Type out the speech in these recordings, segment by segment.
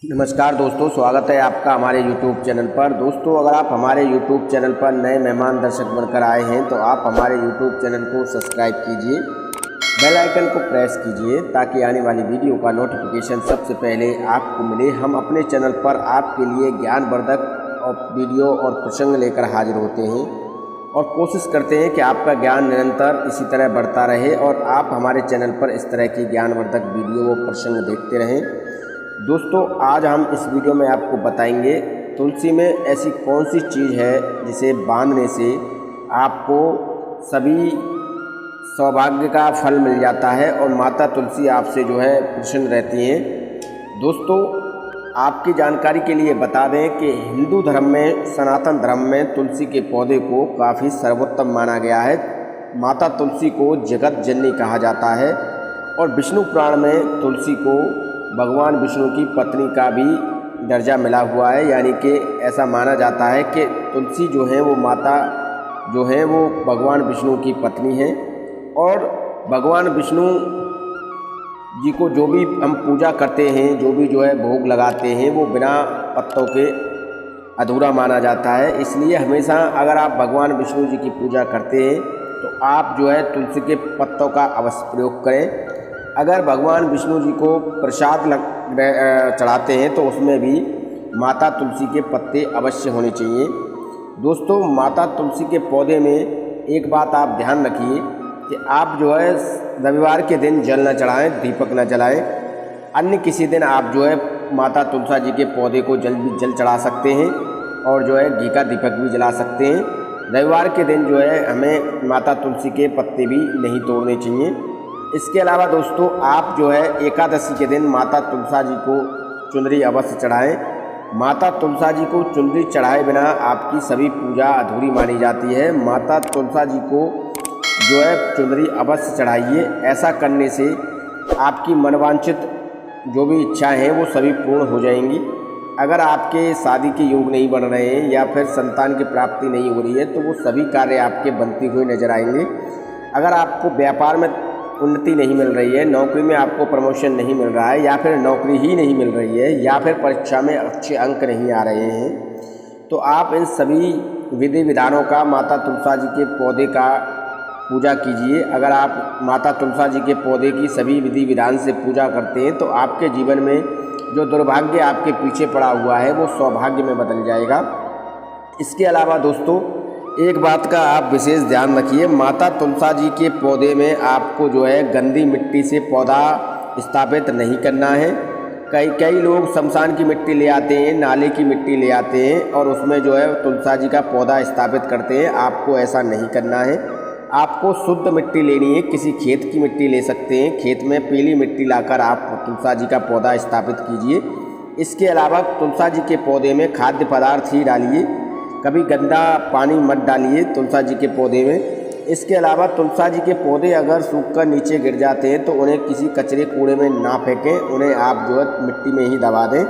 नमस्कार दोस्तों, स्वागत है आपका हमारे YouTube चैनल पर। दोस्तों, अगर आप हमारे YouTube चैनल पर नए मेहमान दर्शक बनकर आए हैं तो आप हमारे YouTube चैनल को सब्सक्राइब कीजिए, बेल आइकन को प्रेस कीजिए ताकि आने वाली वीडियो का नोटिफिकेशन सबसे पहले आपको मिले। हम अपने चैनल पर आपके लिए ज्ञानवर्धक और वीडियो और प्रसंग लेकर हाजिर होते हैं और कोशिश करते हैं कि आपका ज्ञान निरंतर इसी तरह बढ़ता रहे और आप हमारे चैनल पर इस तरह की ज्ञानवर्धक वीडियो व प्रसंग देखते रहें। दोस्तों, आज हम इस वीडियो में आपको बताएंगे तुलसी में ऐसी कौन सी चीज़ है जिसे बांधने से आपको सभी सौभाग्य का फल मिल जाता है और माता तुलसी आपसे प्रसन्न रहती हैं। दोस्तों, आपकी जानकारी के लिए बता दें कि हिंदू धर्म में, सनातन धर्म में तुलसी के पौधे को काफ़ी सर्वोत्तम माना गया है। माता तुलसी को जगत जननी कहा जाता है और विष्णु पुराण में तुलसी को भगवान विष्णु की पत्नी का भी दर्जा मिला हुआ है। यानी कि ऐसा माना जाता है कि तुलसी वो माता वो भगवान विष्णु की पत्नी है और भगवान विष्णु जी को जो भी हम पूजा करते हैं, जो भी भोग लगाते हैं, वो बिना पत्तों के अधूरा माना जाता है। इसलिए हमेशा अगर आप भगवान विष्णु जी की पूजा करते हैं तो आप तुलसी के पत्तों का अवश्य प्रयोग करें। अगर भगवान विष्णु जी को प्रसाद चढ़ाते हैं तो उसमें भी माता तुलसी के पत्ते अवश्य होने चाहिए। दोस्तों, माता तुलसी के पौधे में एक बात आप ध्यान रखिए कि आप रविवार के दिन जल न चढ़ाएं, दीपक न जलाएं। अन्य किसी दिन आप माता तुलसी जी के पौधे को जल चढ़ा सकते हैं और घी का दीपक भी जला सकते हैं। रविवार के दिन हमें माता तुलसी के पत्ते भी नहीं तोड़ने चाहिए। इसके अलावा दोस्तों, आप एकादशी के दिन माता तुलसी जी को चुनरी अवश्य चढ़ाएं। माता तुलसी जी को चुनरी चढ़ाए बिना आपकी सभी पूजा अधूरी मानी जाती है। माता तुलसी जी को चुनरी अवश्य चढ़ाइए। ऐसा करने से आपकी मनवांछित जो भी इच्छाएं हैं वो सभी पूर्ण हो जाएंगी। अगर आपके शादी के योग नहीं बन रहे हैं या फिर संतान की प्राप्ति नहीं हो रही है तो वो सभी कार्य आपके बनते हुए नजर आएंगे। अगर आपको व्यापार में उन्नति नहीं मिल रही है, नौकरी में आपको प्रमोशन नहीं मिल रहा है या फिर नौकरी ही नहीं मिल रही है या फिर परीक्षा में अच्छे अंक नहीं आ रहे हैं, तो आप इन सभी विधि विधानों का माता तुलसी जी के पौधे का पूजा कीजिए। अगर आप माता तुलसी जी के पौधे की सभी विधि विधान से पूजा करते हैं तो आपके जीवन में जो दुर्भाग्य आपके पीछे पड़ा हुआ है वो सौभाग्य में बदल जाएगा। इसके अलावा दोस्तों, एक बात का आप विशेष ध्यान रखिए, माता तुलसी जी के पौधे में आपको गंदी मिट्टी से पौधा स्थापित नहीं करना है। कई लोग शमशान की मिट्टी ले आते हैं, नाले की मिट्टी ले आते हैं और उसमें तुलसी जी का पौधा स्थापित करते हैं। आपको ऐसा नहीं करना है। आपको शुद्ध मिट्टी लेनी है, किसी खेत की मिट्टी ले सकते हैं। खेत में पीली मिट्टी लाकर आप तुलसी जी का पौधा स्थापित कीजिए। इसके अलावा तुलसी जी के पौधे में खाद्य पदार्थ ही डालिए, कभी गंदा पानी मत डालिए तुलसी जी के पौधे में। इसके अलावा तुलसी जी के पौधे अगर सूखकर नीचे गिर जाते हैं तो उन्हें किसी कचरे कूड़े में ना फेंकें, उन्हें आप मिट्टी में ही दबा दें।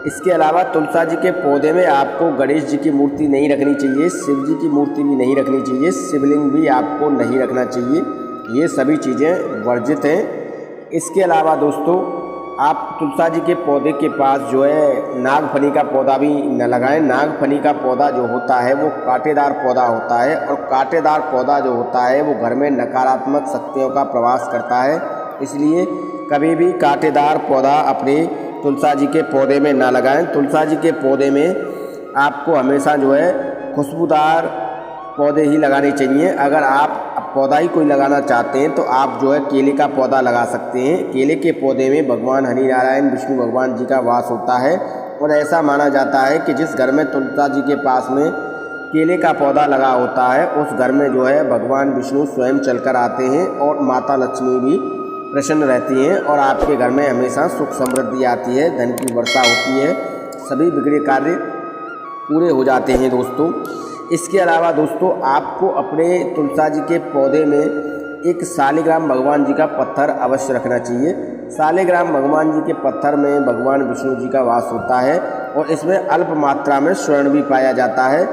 इसके अलावा तुलसी जी के पौधे में आपको गणेश जी की मूर्ति नहीं रखनी चाहिए, शिव जी की मूर्ति भी नहीं रखनी चाहिए, शिवलिंग भी आपको नहीं रखना चाहिए। ये सभी चीज़ें वर्जित हैं। इसके अलावा दोस्तों, आप तुलसी जी के पौधे के पास नागफनी का पौधा भी न लगाएं। नागफनी का पौधा जो होता है वो कांटेदार पौधा होता है और कांटेदार पौधा जो होता है वो घर में नकारात्मक शक्तियों का प्रवास करता है। इसलिए कभी भी कांटेदार पौधा अपने तुलसी जी के पौधे में ना लगाएं। तुलसी जी के पौधे में आपको हमेशा खुशबूदार पौधे ही लगाने चाहिए। अगर आप पौधा ही कोई लगाना चाहते हैं तो आप केले का पौधा लगा सकते हैं। केले के पौधे में भगवान हरि नारायण विष्णु भगवान जी का वास होता है और ऐसा माना जाता है कि जिस घर में तुलसी जी के पास में केले का पौधा लगा होता है उस घर में भगवान विष्णु स्वयं चलकर आते हैं और माता लक्ष्मी भी प्रसन्न रहती हैं और आपके घर में हमेशा सुख समृद्धि आती है, धन की वर्षा होती है, सभी बिगड़े कार्य पूरे हो जाते हैं दोस्तों। इसके अलावा दोस्तों, आपको अपने तुलसी जी के पौधे में एक शालिग्राम भगवान जी का पत्थर अवश्य रखना चाहिए। शालिग्राम भगवान जी के पत्थर में भगवान विष्णु जी का वास होता है और इसमें अल्प मात्रा में स्वर्ण भी पाया जाता है।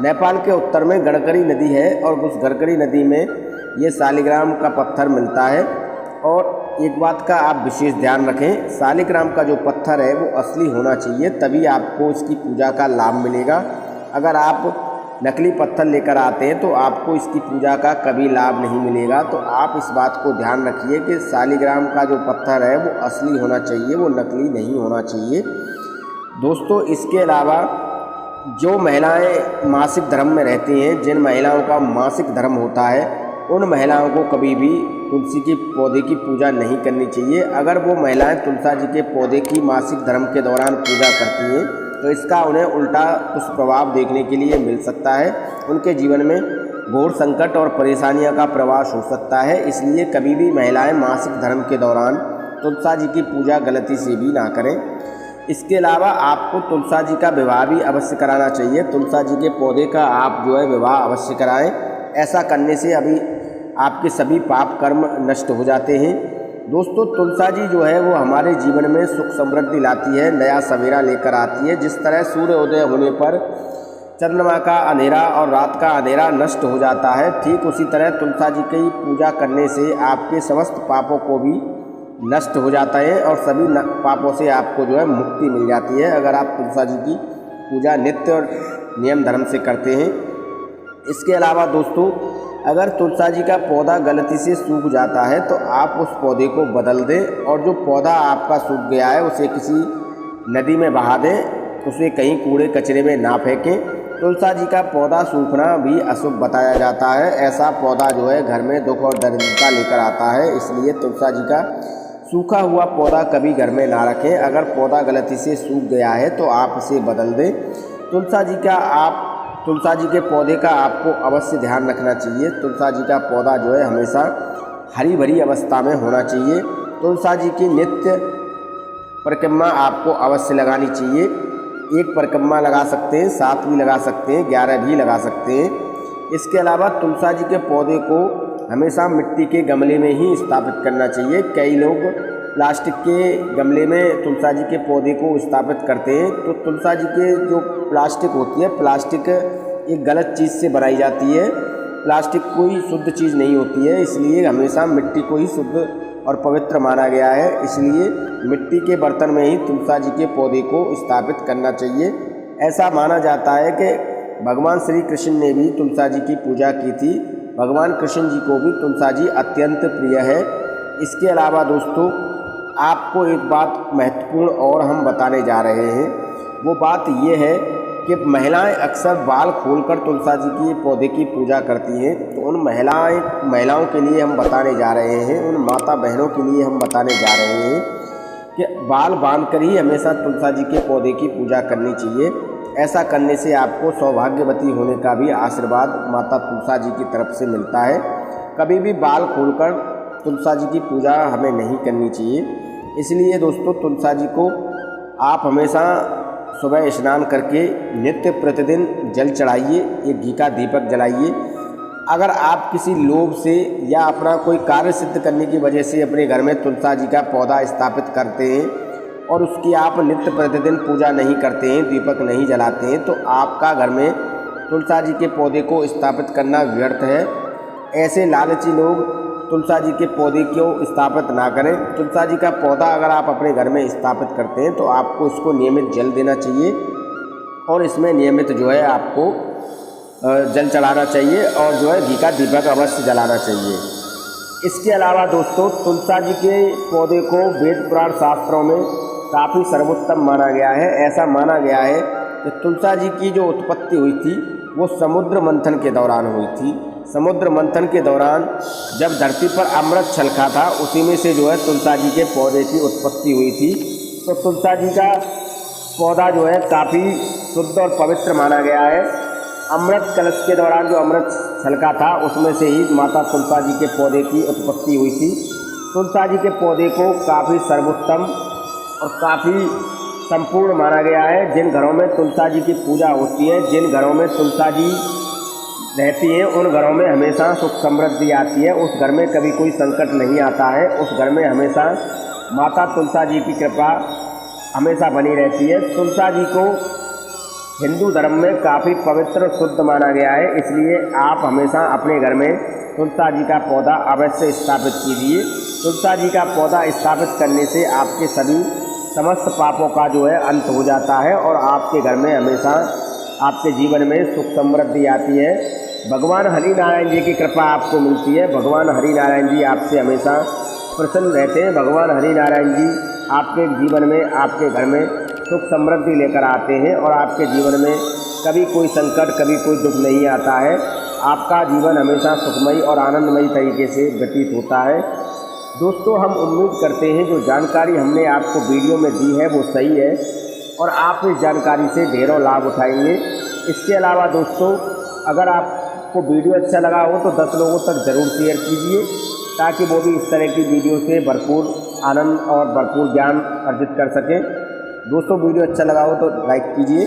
नेपाल के उत्तर में गड़करी नदी है और उस गड़करी नदी में ये शालिग्राम का पत्थर मिलता है और एक बात का आप विशेष ध्यान रखें, शालिग्राम का जो पत्थर है वो असली होना चाहिए, तभी आपको इसकी पूजा का लाभ मिलेगा। अगर आप नकली पत्थर लेकर आते हैं तो आपको इसकी पूजा का कभी लाभ नहीं मिलेगा। तो आप इस बात को ध्यान रखिए कि शालिग्राम का जो पत्थर है वो असली होना चाहिए, वो नकली नहीं होना चाहिए। दोस्तों, इसके अलावा जो महिलाएं मासिक धर्म में रहती हैं, जिन महिलाओं का मासिक धर्म होता है, उन महिलाओं को कभी भी तुलसी के पौधे की पूजा नहीं करनी चाहिए। अगर वो महिलाएं तुलसी जी के पौधे की मासिक धर्म के दौरान पूजा करती हैं तो इसका उन्हें उल्टा दुष्प्रभाव देखने के लिए मिल सकता है। उनके जीवन में घोर संकट और परेशानियों का प्रवास हो सकता है। इसलिए कभी भी महिलाएं मासिक धर्म के दौरान तुलसी जी की पूजा गलती से भी ना करें। इसके अलावा आपको तुलसी जी का विवाह भी अवश्य कराना चाहिए। तुलसी जी के पौधे का आप जो है विवाह अवश्य कराएं। ऐसा करने से अभी आपके सभी पाप कर्म नष्ट हो जाते हैं। दोस्तों, तुलसी जी जो है वो हमारे जीवन में सुख समृद्धि लाती है, नया सवेरा लेकर आती है। जिस तरह सूर्योदय होने पर चंद्रमा का अंधेरा और रात का अंधेरा नष्ट हो जाता है, ठीक उसी तरह तुलसी जी की पूजा करने से आपके समस्त पापों को भी नष्ट हो जाता है और सभी पापों से आपको जो है मुक्ति मिल जाती है, अगर आप तुलसी जी की पूजा नित्य और नियम धर्म से करते हैं। इसके अलावा दोस्तों, अगर तुलसी जी का पौधा गलती से सूख जाता है तो आप उस पौधे को बदल दें और जो पौधा आपका सूख गया है उसे किसी नदी में बहा दें, उसे कहीं कूड़े कचरे में ना फेंकें। तुलसी जी का पौधा सूखना भी अशुभ बताया जाता है। ऐसा पौधा जो है घर में दुख और दरिद्रता लेकर आता है, इसलिए तुलसी जी का सूखा हुआ पौधा कभी घर में ना रखें। अगर पौधा गलती से सूख गया है तो आप इसे बदल दें। तुलसी जी के पौधे का आपको अवश्य ध्यान रखना चाहिए। तुलसी जी का पौधा जो है हमेशा हरी भरी अवस्था में होना चाहिए। तुलसी जी की नित्य परिक्रमा आपको अवश्य लगानी चाहिए। एक परिक्रमा लगा सकते हैं, 7 भी लगा सकते हैं, 11 भी लगा सकते हैं। इसके अलावा तुलसी जी के पौधे को हमेशा मिट्टी के गमले में ही स्थापित करना चाहिए। कई लोग प्लास्टिक के गमले में तुलसी जी के पौधे को स्थापित करते हैं, तो तुलसी जी के जो प्लास्टिक होती है, प्लास्टिक एक गलत चीज़ से बनाई जाती है। प्लास्टिक कोई शुद्ध चीज़ नहीं होती है, इसलिए हमेशा मिट्टी को ही शुद्ध और पवित्र माना गया है। इसलिए मिट्टी के बर्तन में ही तुलसी जी के पौधे को स्थापित करना चाहिए। ऐसा माना जाता है कि भगवान श्री कृष्ण ने भी तुलसी जी की पूजा की थी। भगवान कृष्ण जी को भी तुलसी जी अत्यंत प्रिय है। इसके अलावा दोस्तों, आपको एक बात महत्वपूर्ण और हम बताने जा रहे हैं। वो बात ये है कि महिलाएं अक्सर बाल खोलकर तुलसी जी के पौधे की पूजा करती हैं। तो उन महिलाओं के लिए हम बताने जा रहे हैं, उन माता बहनों के लिए हम बताने जा रहे हैं कि बाल बांधकर ही हमेशा तुलसी जी के पौधे की पूजा करनी चाहिए। ऐसा करने से आपको सौभाग्यवती होने का भी आशीर्वाद माता तुलसी जी की तरफ से मिलता है। कभी भी बाल खोलकर तुलसी जी की पूजा हमें नहीं करनी चाहिए। इसलिए दोस्तों, तुलसी जी को आप हमेशा सुबह स्नान करके नित्य प्रतिदिन जल चढ़ाइए, एक घी का दीपक जलाइए। अगर आप किसी लोभ से या अपना कोई कार्य सिद्ध करने की वजह से अपने घर में तुलसी जी का पौधा स्थापित करते हैं और उसकी आप नित्य प्रतिदिन पूजा नहीं करते हैं, दीपक नहीं जलाते हैं, तो आपका घर में तुलसी जी के पौधे को स्थापित करना व्यर्थ है। ऐसे लालची लोग तुलसी जी के पौधे को स्थापित ना करें। तुलसी जी का पौधा अगर आप अपने घर में स्थापित करते हैं तो आपको इसको नियमित जल देना चाहिए और इसमें नियमित जो है आपको जल चढ़ाना चाहिए और जो है घी का दीपक अवश्य जलाना चाहिए। इसके अलावा दोस्तों, तुलसी जी के पौधे को वेद पुराण शास्त्रों में काफ़ी सर्वोत्तम माना गया है। ऐसा माना गया है कि तुलसी जी की जो उत्पत्ति हुई थी वो समुद्र मंथन के दौरान हुई थी। समुद्र मंथन के दौरान जब धरती पर अमृत छलका था, उसी में से जो है तुलसी जी के पौधे की उत्पत्ति हुई थी। तो तुलसी जी का पौधा जो है काफ़ी शुद्ध और पवित्र माना गया है। अमृत कलश के दौरान जो अमृत छलका था उसमें से ही माता तुलसी जी के पौधे की उत्पत्ति हुई थी। तुलसी जी के पौधे को काफ़ी सर्वोत्तम और काफ़ी संपूर्ण माना गया है। जिन घरों में तुलसी जी की पूजा होती है, जिन घरों में तुलसी जी रहती है, उन घरों में हमेशा सुख समृद्धि आती है। उस घर में कभी कोई संकट नहीं आता है। उस घर में हमेशा माता तुलसी जी की कृपा हमेशा बनी रहती है। तुलसी जी को हिंदू धर्म में काफ़ी पवित्र शुद्ध माना गया है। इसलिए आप हमेशा अपने घर में तुलसी जी का पौधा अवश्य स्थापित कीजिए। तुलसा जी का पौधा स्थापित करने से आपके सभी समस्त पापों का जो है अंत हो जाता है और आपके घर में हमेशा आपके जीवन में सुख समृद्धि आती है। भगवान हरि नारायण जी की कृपा आपको मिलती है। भगवान हरि नारायण जी आपसे हमेशा प्रसन्न रहते हैं। भगवान हरि नारायण जी आपके जीवन में, आपके घर में सुख समृद्धि लेकर आते हैं और आपके जीवन में कभी कोई संकट, कभी कोई दुख नहीं आता है। आपका जीवन हमेशा सुखमयी और आनंदमयी तरीके से व्यतीत होता है। दोस्तों, हम उम्मीद करते हैं जो जानकारी हमने आपको वीडियो में दी है वो सही है और आप इस जानकारी से ढेरों लाभ उठाएंगे। इसके अलावा दोस्तों, अगर आपको वीडियो अच्छा लगा हो तो 10 लोगों तक ज़रूर शेयर कीजिए ताकि वो भी इस तरह की वीडियो से भरपूर आनंद और भरपूर ज्ञान अर्जित कर सकें। दोस्तों, वीडियो अच्छा लगा हो तो लाइक कीजिए।